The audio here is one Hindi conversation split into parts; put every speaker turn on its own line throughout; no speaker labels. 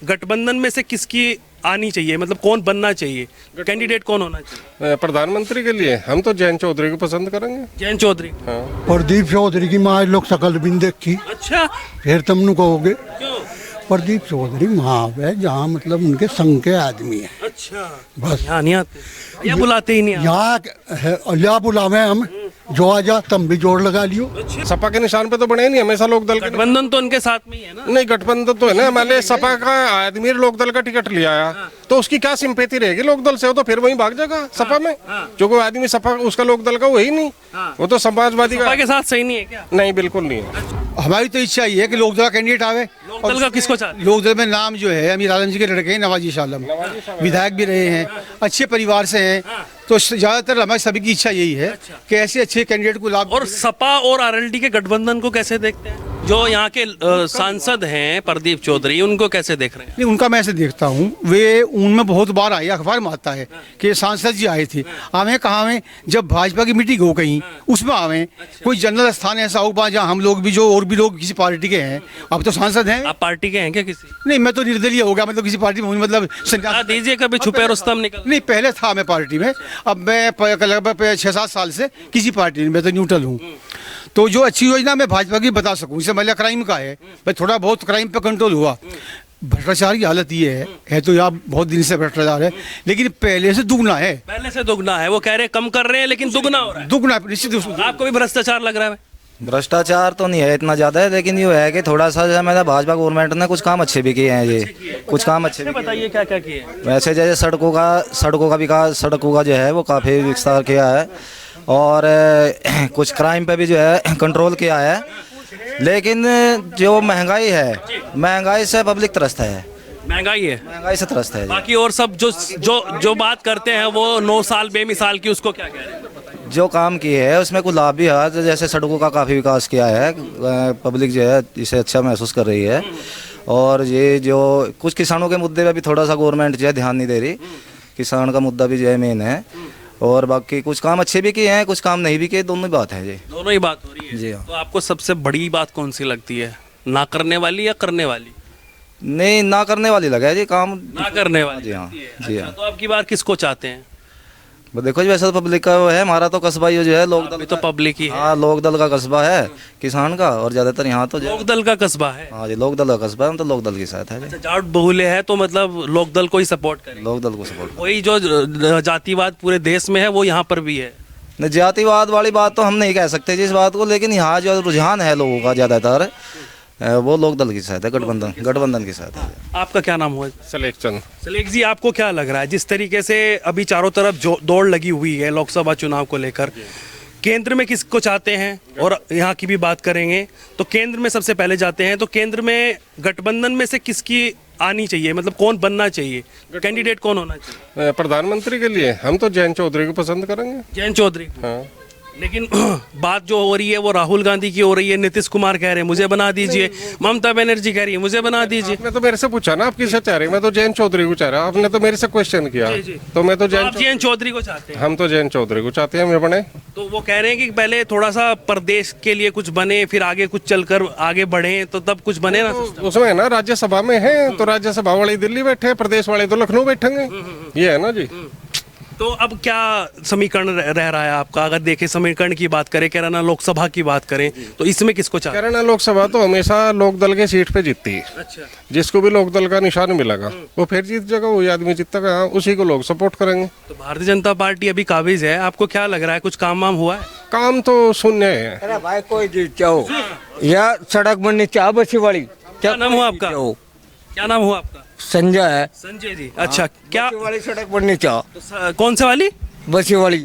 गठबंधन में से किसकी आनी चाहिए, मतलब कौन बनना चाहिए, कैंडिडेट कौन होना चाहिए?
प्रधानमंत्री के लिए हम तो जयंत चौधरी को पसंद करेंगे।
जयंत चौधरी।
हाँ।
प्रदीप चौधरी की माँ लोग शकल भी नहीं देखी,
अच्छा,
फिर तुम कहोगे
क्यों?
प्रदीप चौधरी वहाँ है जहाँ मतलब उनके संघ के आदमी है।
अच्छा,
बस
यहाँ नहीं आते या बुलाते ही नहीं?
यहाँ अल्लाह बुलावे हम जो आ जा तुम भी जोड़ लगा लियो।
सपा के निशान पे तो बने ही नहीं हमेशा लोक दल के।
गठबंधन तो उनके साथ में ही है ना।
नहीं, गठबंधन तो है ना, हमारे सपा का आदमी लोक दल का टिकट लिया आया तो उसकी क्या सिंपैथी रहेगी लोक दल से? वो तो फिर वहीं भाग जाएगा सपा में। जो कोई आदमी सपा उसका लोक दल का वो ही नहीं, वो तो समाजवादी
सपा
का।
के साथ सही नहीं है क्या?
नहीं, बिल्कुल नहीं है।
हमारी तो इच्छा ही है कि लोकदल का कैंडिडेट आवे।
लोकदल का किसको चाहते हैं?
लोकदल में नाम जो है अमीर आलम जी के लड़के हैं, नवाजी आलम, विधायक भी रहे हैं, अच्छे परिवार से हैं, तो ज्यादातर हमारी सभी की इच्छा यही है कि ऐसे अच्छे कैंडिडेट को लाभ।
और सपा और आरएलडी के गठबंधन को कैसे देखते हैं? जो यहाँ के सांसद हैं प्रदीप चौधरी, उनको कैसे देख रहे हैं?
नहीं, उनका मैं ऐसे देखता हूँ, वे उनमें बहुत बार आए, अखबार में आता है कि सांसद जी आए थे। आवे कहाँ में? जब भाजपा की मीटिंग हो कहीं उसमें आवे। कोई जनरल स्थान ऐसा हो पा जहाँ हम लोग भी जो और भी लोग किसी पार्टी के हैं, अब तो सांसद हैं।
आप पार्टी के हैं क्या किसी?
नहीं, मैं तो निर्दलीय हो गया, मतलब किसी पार्टी में मतलब संन्यास
दीजिए, कभी छुपे रुस्तम निकल।
नहीं, पहले था मैं पार्टी में, अब मैं लगभग 6-7 साल से किसी पार्टी में, मैं तो न्यूट्रल हूँ। तो जो अच्छी योजना मैं भाजपा की बता सकूँ, जैसे महिला क्राइम का है, भाई थोड़ा बहुत क्राइम पे कंट्रोल हुआ। भ्रष्टाचार की हालत ये है तो यहाँ बहुत दिन से भ्रष्टाचार है, लेकिन पहले से दुगना है।
पहले से दुगना है, वो कह रहे कम कर रहे हैं लेकिन दुगना हो रहा है।
दुगना निश्चित रूप से।
आपको भी भ्रष्टाचार लग रहा है?
भ्रष्टाचार तो नहीं है इतना ज़्यादा है, लेकिन ये है कि थोड़ा सा जो है मेरा भाजपा गवर्नमेंट ने कुछ काम अच्छे भी किए हैं। ये कुछ काम अच्छे भी किए।
बताइए क्या क्या किए?
वैसे जैसे सड़कों का विकास, सड़कों का जो है वो काफ़ी विस्तार किया है, और कुछ क्राइम पे भी जो है कंट्रोल किया है। लेकिन जो महंगाई है, महंगाई से पब्लिक त्रस्त है।
महंगाई है,
महंगाई से त्रस्त है।
बाकी और सब जो बात करते हैं वो 9 साल बेमिसाल की, उसको क्या कह रहे हैं?
जो काम किए हैं उसमें कुछ लाभ भी है, जैसे सड़कों का काफ़ी विकास किया है, पब्लिक जो है इसे अच्छा महसूस कर रही है। और ये जो कुछ किसानों के मुद्दे पे भी थोड़ा सा गवर्नमेंट जो है ध्यान नहीं दे रही, किसान का मुद्दा भी जो है मेन है। और बाकी कुछ काम अच्छे भी किए हैं, कुछ काम नहीं भी किए, दोनों ही बात है जी।
दोनों ही बात हो रही है
जी हाँ।
तो आपको सबसे बड़ी बात कौन सी लगती है, ना करने वाली या करने वाली?
नहीं, ना करने वाली लगा है जी काम।
ना करने वाली।
जी हाँ,
लगती है।
जी
अच्छा,
हाँ।
तो अब की बार किसको चाहते हैं?
वो देखो जी, वैसे तो पब्लिक का वो है, हमारा तो कस्बा ही जो है लोक दल
तो पब्लिक ही है।
हाँ, लोक दल का कस्बा है किसान का, और ज्यादातर यहाँ तो
लोक दल का कस्बा है।
हाँ जी, लोक दल का कस्बा है, हम तो लोक दल के साथ है जी।
अच्छा, जाट बहुल्य है तो मतलब लोक दल को ही सपोर्ट करें।
लोक दल को सपोर्ट।
वही जो जातिवाद पूरे देश में है वो यहाँ पर भी है।
नहीं, जातिवाद वाली बात तो हम नहीं कह सकते जी इस बात को, लेकिन यहाँ जो रुझान है लोगों का ज्यादातर वो लोक दल के साथ है, गठबंधन के साथ है।
आपका क्या नाम हुआ?
सिलेक्शन।
सलेख जी, आपको क्या लग रहा है जिस तरीके से अभी चारों तरफ दौड़ लगी हुई है लोकसभा चुनाव को लेकर, केंद्र में किसको चाहते हैं? और यहाँ की भी बात करेंगे तो केंद्र में सबसे पहले जाते हैं, तो केंद्र में गठबंधन में से किसकी आनी चाहिए, मतलब कौन बनना चाहिए, कैंडिडेट कौन होना चाहिए?
प्रधानमंत्री के लिए हम तो जयंत चौधरी को पसंद करेंगे।
जयंत चौधरी।
हाँ।
लेकिन बात जो हो रही है वो राहुल गांधी की हो रही है, नीतीश कुमार कह रहे हैं मुझे बना दीजिए, ममता बनर्जी कह रही है मुझे बना दीजिए।
आपने तो मेरे से पूछा ना आप किसे चाह रहे हैं, मैं तो जयंत चौधरी को चाह रहा हूँ। आपने तो मेरे से क्वेश्चन किया, तो मैं तो
जयंत चौधरी को चाहते हैं।
हम तो जयंत चौधरी को चाहते हैं, मैं बने।
तो वो कह रहे हैं कि पहले थोड़ा सा प्रदेश के लिए कुछ बने, फिर आगे कुछ चलकर आगे बढ़े, तो तब कुछ बने ना।
उसमें है ना, राज्यसभा में है तो राज्यसभा वाले दिल्ली बैठे हैं, प्रदेश वाले तो लखनऊ बैठेंगे, ये है ना जी।
तो अब क्या समीकरण रह रहा है आपका? अगर देखें समीकरण की बात करें, कैराना लोकसभा की बात करें, तो इसमें किसको चाहते हैं?
कैराना लोकसभा तो हमेशा लोकदल के सीट पे जीतती है।
अच्छा।
जिसको भी लोकदल का निशान मिलेगा वो फिर जीत जाएगा, वही आदमी जीतेगा, उसी को लोग सपोर्ट करेंगे।
तो भारतीय जनता पार्टी अभी काबिज है, आपको क्या लग रहा है कुछ काम वाम हुआ है?
काम तो शून्य है।
अरे भाई कोई जीत जाओ या सड़क बननी चाह बसी वाली।
क्या नाम हुआ आपका? क्या नाम हुआ आपका?
संजय है।
संजय जी। अच्छा, क्या
बसी वाली सड़क बननी चाह।
कौन से वाली?
बसी वाली।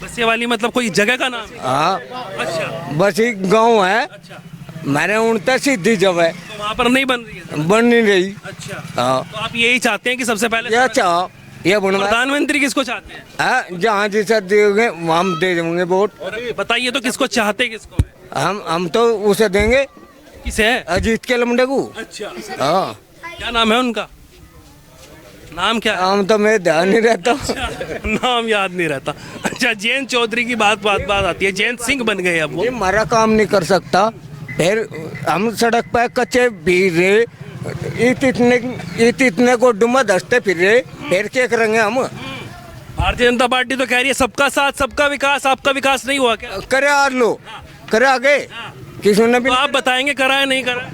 बसे वाली मतलब कोई जगह का नाम है?
हाँ,
अच्छा।
बसी गांव है।
अच्छा,
मैंने उनता सीधी जब है,
तो वहाँ पर नहीं बन रही है?
बन नहीं रही।
अच्छा,
हाँ,
तो आप यही चाहते हैं कि सबसे पहले
यह चाह ये बनवा।
प्रधानमंत्री किसको चाहते हैं?
हाँ, जहाँ जैसा देंगे हम दे देंगे वोट।
बताइए तो किसको चाहते किसको है?
हम तो उसे देंगे,
किसे है?
अजीत के लमडे को।
अच्छा,
हाँ,
क्या नाम है उनका? नाम क्या है?
हम तो मैं ध्यान नहीं रहता।
नाम याद नहीं रहता। अच्छा, जयंत चौधरी की बात आती है, जयंत सिंह बन गए अब वो।
ये हमारा काम नहीं कर सकता, फिर हम सड़क पर कच्चे भी रहे इतने को डुमा दसते फिर रहे, फिर क्या करेंगे हम?
भारतीय जनता पार्टी तो कह रही है सबका साथ सबका विकास, आपका विकास नहीं हुआ क्या?
करे आ लो, करे आगे, किसी ने भी
तो आप बताएंगे करा है नहीं करा?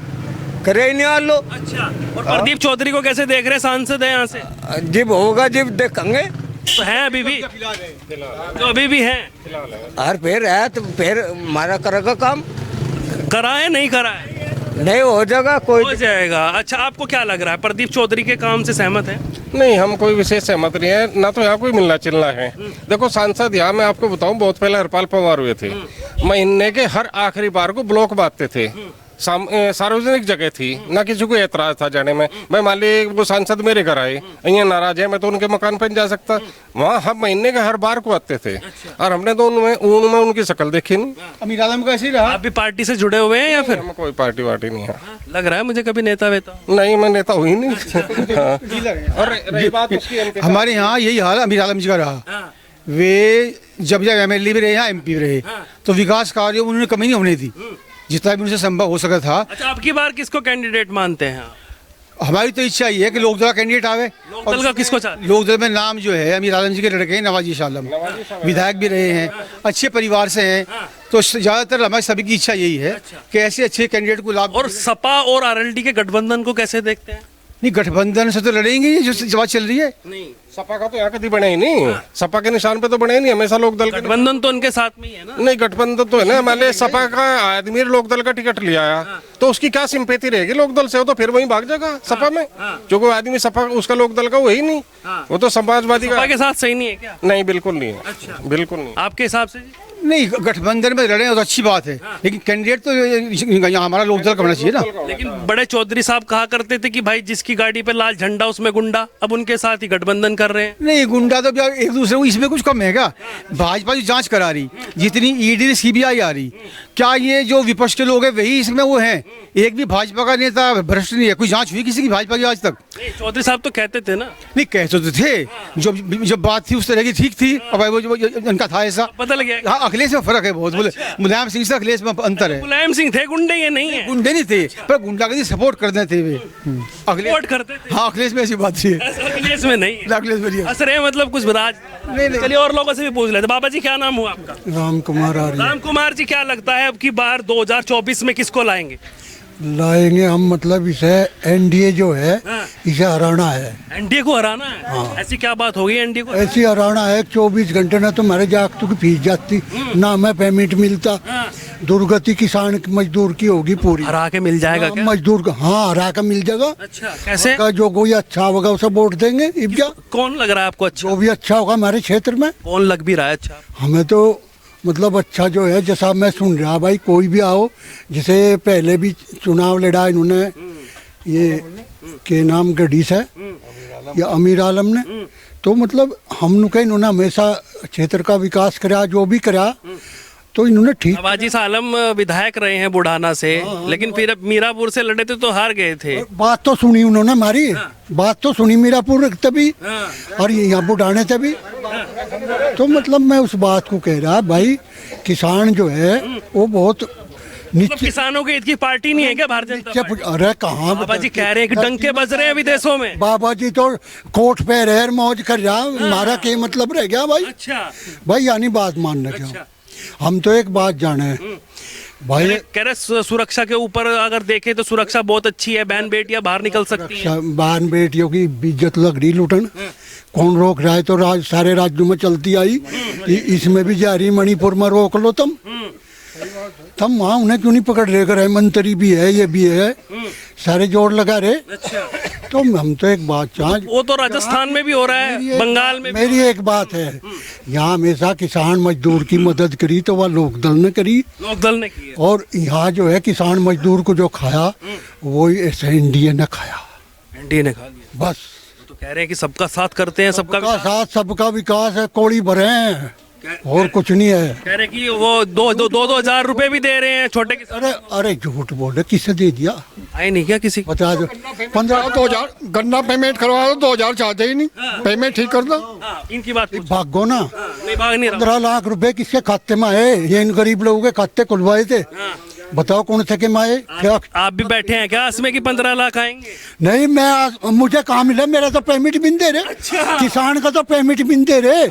करे ही नहीं आ लो।
अच्छा, और प्रदीप चौधरी को कैसे देख रहे हैं? सांसद है यहाँ से,
जब होगा जब देखेंगे।
तो हैं अभी भी, तो अभी भी हैं।
और फिर है तो फिर हमारा करेगा काम,
करा है नहीं करा है?
नहीं हो जाएगा कोई।
हो जाएगा। अच्छा, आपको क्या लग रहा है, प्रदीप चौधरी के काम से सहमत है?
नहीं, हम कोई विशेष सहमत नहीं है, ना तो यहाँ कोई मिलना चिलना है। देखो सांसद यहाँ मैं आपको बताऊं, बहुत पहले हरपाल पवार हुए थे, महीने के हर आखिरी बार को ब्लॉक बांटते थे, सार्वजनिक जगह थी, ना किसी को एतराज था जाने में। मैं मान ली वो सांसद मेरे घर आए, यहाँ नाराज है, मैं तो उनके मकान पर नहीं जा सकता। वहाँ हम महीने के हर बार को आते थे, और हमने तो उनमें उनकी शक्ल देखी नहीं।
अमीर आलम का ऐसे ही रहा।
आप भी पार्टी से जुड़े हुए हैं या फिर?
हम कोई पार्टी वार्टी नहीं है।
लग रहा है मुझे कभी नेता वेता।
नहीं, मैं नेता हुई नहीं। हाँ। और रही बात उसकी MP
हमारे यहाँ यही हाल अमीर आलम जी का रहा। वे जब MLA भी रहे, यहाँ MP भी रहे, तो विकास कार्य उन्होंने कमी नहीं होने दी, जितना भी उनसे संभव हो सका था।
अच्छा, आपकी बार किसको कैंडिडेट मानते हैं आप?
हमारी तो इच्छा ये है कि लोकदल का कैंडिडेट आवे।
लोकदल का किसको चाहते हैं?
लोकदल में नाम जो है अमीर आलम जी के लड़के हैं, नवाजी शाह आलम, विधायक भी रहे हैं, अच्छे परिवार से हैं, तो ज्यादातर हमारी सभी की इच्छा यही है कि ऐसे अच्छे कैंडिडेट को लाभ।
और सपा और RLD के गठबंधन को कैसे देखते हैं?
नहीं, गठबंधन से तो लड़ेंगे ही, जो बात चल रही है।
नहीं,
सपा का तो यहाँ कभी बने ही नहीं, सपा के निशान पे तो बने ही नहीं, हमेशा लोकदल के।
गठबंधन तो उनके साथ में ही है ना।
नहीं, गठबंधन तो है ना, मान लिया सपा का आदमी लोकदल का टिकट लिया है, तो उसकी क्या सिंपैथी रहेगी लोकदल से? वो तो फिर वहीं भाग जाएगा सपा में। जो कोई आदमी सपा उसका लोकदल का, वो ही नहीं, वो तो समाजवादी
सपा
का।
के साथ सही नहीं है क्या?
नहीं, बिल्कुल नहीं है।
अच्छा,
बिल्कुल नहीं।
आपके हिसाब से जी?
नहीं, गठबंधन में लड़े तो अच्छी बात है, लेकिन कैंडिडेट तो यहाँ हमारा लोकदल का होना चाहिए ना।
लेकिन बड़े चौधरी साहब कहा करते थे कि भाई जिसकी गाड़ी पे लाल झंडा उसमें गुंडा, अब उनके साथ ही गठबंधन कर रहे हैं।
नहीं, गुंडा तो एक दूसरे को, इसमें कुछ कम है क्या? भाजपा जो जांच करा रही, जितनी ED CBI आ रही, क्या ये जो विपक्ष के लोग हैं वही इसमें वो हैं? एक भी भाजपा का नेता भ्रष्ट नहीं है। कोई जांच हुई किसी की भाजपा की आज तक?
चौधरी साहब तो कहते थे ना।
नहीं, कहते तो थे, जब बात थी उस तरह की ठीक थी। अब वो उनका था ऐसा,
बदल गया।
हाँ, अखिलेश में फर्क है बहुत। बोले मुलायम सिंह से अखिलेश में अंतर है।
मुलायम सिंह थे गुंडे, ये नहीं है।
गुंडे नहीं थे, पर गुंडागर्दी सपोर्ट करते थे वे।
सपोर्ट करते थे।
हाँ, अखिलेश में ऐसी बात थी।
अखिलेश में नहीं,
अखिलेश में नहीं।
असर है मतलब कुछ राज।
नहीं।
चलिए और लोगों से भी पूछ लेते। बाबा जी, क्या नाम हुआ आपका?
राम कुमार आर्य
राम कुमार जी, क्या लगता है अब की बार 2024 में किसको लाएंगे?
लाएंगे हम, मतलब इसे NDA जो है इसे हराना है।
एनडीए को हराना है? ऐसी क्या बात होगी एनडीए को?
ऐसी हराना है 24 घंटे ना तो मेरे जागतों की फीस जाती, ना मैं पेमेंट मिलता, दुर्गति किसान मजदूर की होगी पूरी।
हरा के मिल जाएगा क्या?
मजदूर का, हाँ, हरा का मिल जाएगा।
अच्छा, कैसे?
का जो कोई अच्छा होगा उसे वोट देंगे। इब क्या
कौन लग रहा है आपको अच्छा?
जो भी अच्छा होगा हमारे क्षेत्र में,
कौन लग भी रहा है अच्छा?
हमें तो मतलब अच्छा जो है, जैसा मैं सुन रहा भाई, कोई भी आओ, जैसे पहले भी चुनाव लड़ा इन्होंने, ये के नाम गढ़ीस है या अमीर आलम ने, तो मतलब हम लोग इन्होंने हमेशा क्षेत्र का विकास करा, जो भी करा, तो इन्होंने ठीक।
नवाजी सालम विधायक रहे हैं बुढ़ाना से, लेकिन फिर अब मीरापुर से लड़े थे तो हार गए थे।
बात तो सुनी उन्होंने हमारी, बात तो सुनी मीरापुर तभी और यहाँ बुढ़ाने तभी। तो मतलब मैं उस बात को कह रहा भाई, किसान जो है वो बहुत
मतलब किसानों के हित की पार्टी नहीं है क्या भारतीय जनता पार्टी?
अरे कहाँ
बाबा जी कह रहे हैं कि डंके बज रहे हैं विदेशों में।
बाबा जी तो कोट पे रह मौज कर रहा, हमारा क्या मतलब रह गया भाई?
अच्छा
भाई यानी बात मानना क्यों? हम तो एक बात जाने भाई,
कह रहे सुरक्षा के ऊपर अगर देखें तो सुरक्षा बहुत अच्छी है, बहन बेटियां बाहर निकल सकती हैं।
बहन बेटियों की इज्जत लग रही लूटन, कौन रोक रहा है? तो सारे राज्यों में चलती आई, इसमें भी जा रही। मणिपुर में रोक लो तुम वहाँ उन्हें क्यों नहीं पकड़ रहे? गृह मंत्री भी है, ये भी है, सारे जोड़ लगा रहे। तो हम तो एक बात चाहें,
वो तो राजस्थान में भी हो रहा है, बंगाल में भी।
मेरी एक बात है, यहाँ हमेशा किसान मजदूर की मदद करी तो वह लोकदल ने करी,
लोकदल ने की है।
और यहाँ जो है किसान मजदूर को जो खाया वो NDA ने खाया,
एनडीए ने खा लिया।
बस
तो कह रहे हैं कि सबका साथ करते हैं, सबका
सबका साथ सबका विकास है, कोड़ी भरे हैं और कुछ नहीं है।
कह रहे कि वो 2,000 रुपए भी दे रहे हैं छोटे किसान।
अरे झूठ बोले, किससे दे दिया?
आए नहीं क्या किसी?
बता दो
2000 गन्ना पेमेंट करवा दो, 2000 चाहते ही नहीं, पेमेंट ठीक कर दो।
इनकी बात पूछो।
भागो ना।
नहीं भाग नहीं रहा।
15 लाख रुपए किसके खाते में आए? ये इन गरीब लोगों के खाते खुलवाए थे, बताओ कौन से कमाए क्या?
आप भी बैठे हैं क्या इसमें कि 15 लाख आएंगे?
नहीं मुझे काम मिला, मेरा तो पेमेंट भी नहीं दे रहे। किसान का तो पेमेंट भी नहीं दे रहे।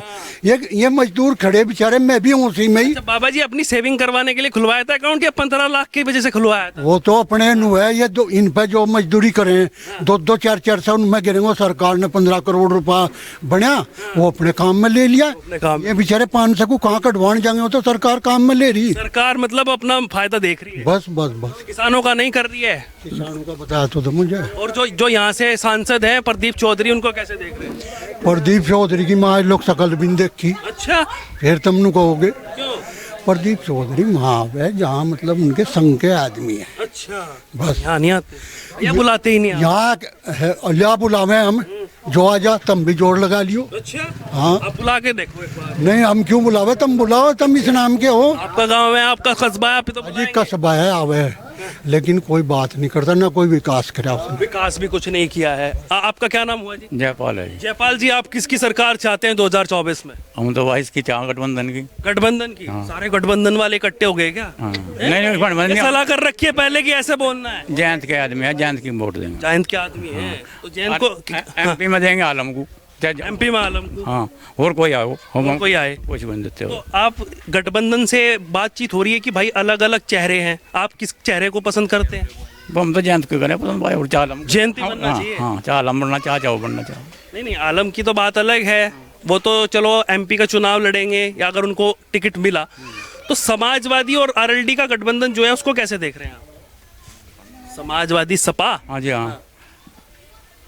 ये मजदूर खड़े बेचारे, मैं भी हूँ उसी में ही।
अच्छा, बाबा जी अपनी सेविंग करवाने के लिए खुलवाया था अकाउंट या 15 लाख की वजह से खुलवाया था?
वो तो अपने नु है, ये दो इन पे जो मजदूरी करें 2-2 4-4 सौ उनमें गिरेंगे। सरकार ने 15 करोड़ रुपया बना, वो अपने काम में ले लिया।
काम।
ये बेचारे 500 को कहाँ कटवाने जाएंगे, वो तो सरकार काम में ले रही।
सरकार मतलब अपना फायदा देख रही है,
बस बस बस
किसानों का नहीं कर रही है।
किसानों का बताया तो मुझे।
और जो यहाँ से सांसद हैं प्रदीप चौधरी, उनको कैसे देख रहे हैं?
प्रदीप चौधरी की माँ लोग शकल भी नहीं देखी,
अच्छा,
फिर तुम कहोगे।
क्यों?
प्रदीप चौधरी माँ है जहाँ मतलब उनके संघ के आदमी है।
अच्छा,
बस
यहाँ नहीं आते या बुलाते ही नहीं?
यहाँ अल्लाह बुलावे हम, जो आ जा तुम भी जोड़ लगा लियो।
अच्छा,
हाँ।
आप बुला के देखो एक बार।
नहीं हम क्यों बुलावे, तुम बुलाओ, तुम इस नाम के हो।
आपका गांव है, आपका कस्बा है, आप ही तो
जी
बुलाएंगे।
कस्बा है आवे, लेकिन कोई बात नहीं करता, ना कोई विकास करा उसने।
विकास भी कुछ नहीं किया है। आपका क्या नाम हुआ जी?
जयपाल है जी।
जयपाल जी, आप किसकी सरकार चाहते हैं 2024 में?
हम तो वाइस की चाह गठबंधन की।
गठबंधन की? सारे गठबंधन वाले इकट्ठे हो गए क्या?
हाँ।
हैं?
नहीं गठबंधन
ये सलाह कर रखी है पहले कि ऐसे बोलना है।
जयंत के आदमी है, जयंत की वोट देंगे।
जयंत के आदमी है तो जयंत को
एमपी में देंगे आलम को।
एमपी में आलम को।
हाँ, और कोई आओ हम
कोई आए
कुछ बन देते हो।
तो आप गठबंधन से बातचीत हो रही है कि भाई अलग अलग चेहरे हैं, आप किस चेहरे को पसंद करते हैं?
हम तो जयंत को करें पसंद भाई, और चाह आलम
जयंत ही बनना चाहिए।
हाँ, चाह आलम बनना, चाहो बनना चाहो।
नहीं नहीं, आलम की तो बात अलग है, वो तो चलो एमपी का चुनाव लड़ेंगे या अगर उनको टिकट मिला तो समाजवादी और आरएलडी का गठबंधन जो है उसको कैसे देख रहे हैं आप? समाजवादी सपा?
हाँ जी हाँ,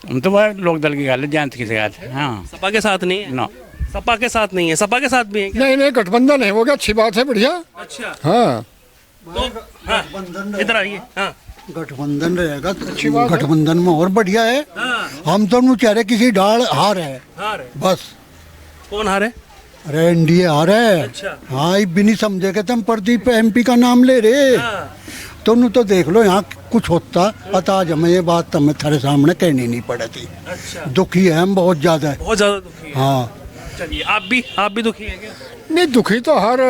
हम तो भाई लोक दल की गल जयंत की शिकायत है। हाँ,
सपा के साथ नहीं है?
ना
सपा के साथ नहीं है, सपा के साथ भी है क्या?
नहीं गठबंधन है, वो क्या अच्छी बात है, बढ़िया।
अच्छा,
हाँ
तो हाँ, इधर आइए। हाँ
गठबंधन रहेगा तो गठबंधन में और बढ़िया है। हम तो नु चाह रहे किसी डाल हार है,
हार है।
बस।
कौन हारे?
अरे एनडीए हार है।
अच्छा।
हाँ ये भी नहीं समझे कि तुम प्रदीप एमपी का नाम ले रहे। तो नु तो देख लो यहाँ कुछ होता अतः आज हमें ये बात तुम्हें थारे सामने कहनी नहीं पड़ी थी।
अच्छा,
दुखी है हम बहुत ज्यादा।
बहुत ज्यादा दुखी है।
हाँ
चलिए, आप भी दुखी हैं क्या?
नहीं, दुखी तो हर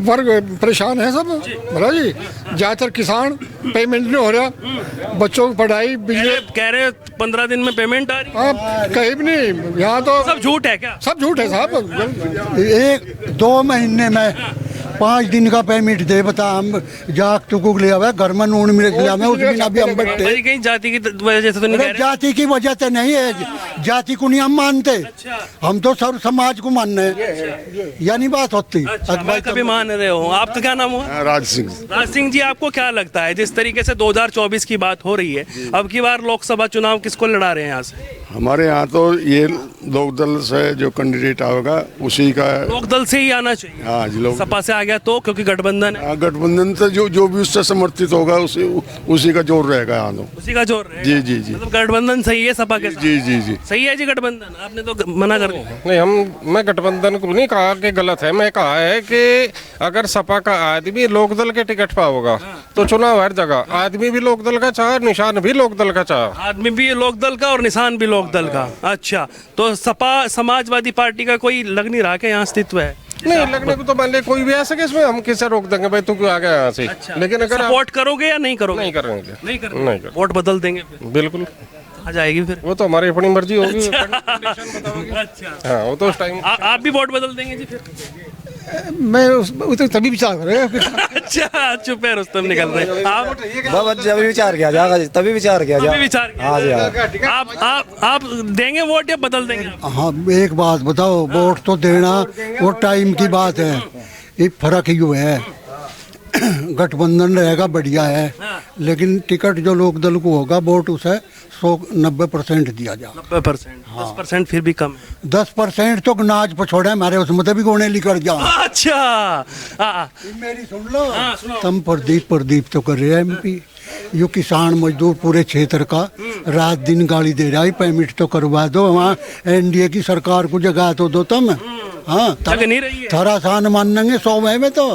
वर्ग परेशान है सब, भला जी। ज़्यादातर किसान, पेमेंट नहीं हो रहा, बच्चों की पढ़ाई, बिजली।
कह रहे 15 दिन में पेमेंट आ रही है।
हाँ, कहीं भी नहीं, यहाँ तो
सब झूठ है क्या?
सब झूठ है साहब।
1-2 महीने में 5 दिन का पेमेंट दे, बता हम जाग तुक ले आवे घर में नून मिर्च ले आवे, उस बिना भी हम बैठे।
भाई कहीं जाति की वजह से तो नहीं कह
अरे
रहे?
जाति की वजह से नहीं है, जाति को नहीं हम मानते, हम तो सर्व समाज को मानने हैं, यानी बात होती।
अच्छा, मैं कभी मान रहे हो। आपका क्या नाम हुआ?
राज सिंह।
राज सिंह जी, आपको क्या लगता है जिस तरीके से 2024 की बात हो रही है, अब की बार लोकसभा चुनाव किसको लड़ा रहे हैं यहाँ से?
हमारे यहाँ तो ये लोक दल से जो कैंडिडेट आएगा उसी का।
लोक दल से ही आना चाहिए।
हाँ जी, लोग
सपा से आ गया तो, क्योंकि गठबंधन है।
गठबंधन से जो भी उससे समर्थित होगा उसी का जोर रहेगा यहाँ तो।
उसी का जोर रहेगा।
जी जी जी
मतलब गठबंधन सही है सपा के साथ?
जी जी जी।
सही है जी गठबंधन? आपने तो मना कर दिया।
नहीं, मैं गठबंधन को नहीं कहा कि गलत है, मैं कहा है कि अगर सपा का आदमी लोकदल के टिकट पर होगा तो चुनाव हर जगह आदमी भी लोकदल का चाहे, निशान भी लोकदल का चाहे।
आदमी भी लोक दल का और निशान भी लोक दल का। अच्छा, तो सपा समाजवादी पार्टी का कोई लग नहीं रहा कि यहाँ अस्तित्व है?
नहीं लगने को तो मान ले कोई भी आ सके इसमें, हम किसे रोक देंगे भाई, तू क्यों आ गया यहाँ से। लेकिन अगर आप
सपोर्ट करोगे या नहीं करोगे?
नहीं करेंगे,
नहीं
नहीं
करोगे,
करेंगे।
वोट बदल देंगे फिर?
बिल्कुल,
आ जाएगी फिर।
वो तो हमारी अपनी मर्जी होगी।
अच्छा,
हाँ, वो तो उस टाइम।
आप भी वोट बदल देंगे जी फिर?
मैं तो तभी विचार करेगा।
अच्छा, चुप है रुस्तम, निकल रहे आप।
बाबा जब विचार किया जाएगा, तभी विचार किया
अभी
जाएगा।
विचार किया।
हाँ जी हाँ।
आप देंगे वोट या बदल देंगे आप?
हाँ एक बात बताओ, वोट तो देना वो टाइम की बात है, ये फर्क ही है। गठबंधन रहेगा बढ़िया है, लेकिन टिकट जो लोक दल को होगा वोट उसे 190% दिया जाए।
90%? 10% फिर भी कम है।
10% तो नाच पछोड़ा हमारे, उसमें तो भी गोने लिखर जाओ।
अच्छा,
मेरी सुन लो, तुम प्रदीप तो कर रहे हैं एमपी, यो किसान मजदूर पूरे क्षेत्र का रात दिन गाली दे रहा है, पेमेंट तो करवा दो, वहाँ एनडीए की सरकार को जगह तो दो तुम। हाँ,
जग नहीं रही है।
थारा आसान मानेंगे 100 में तो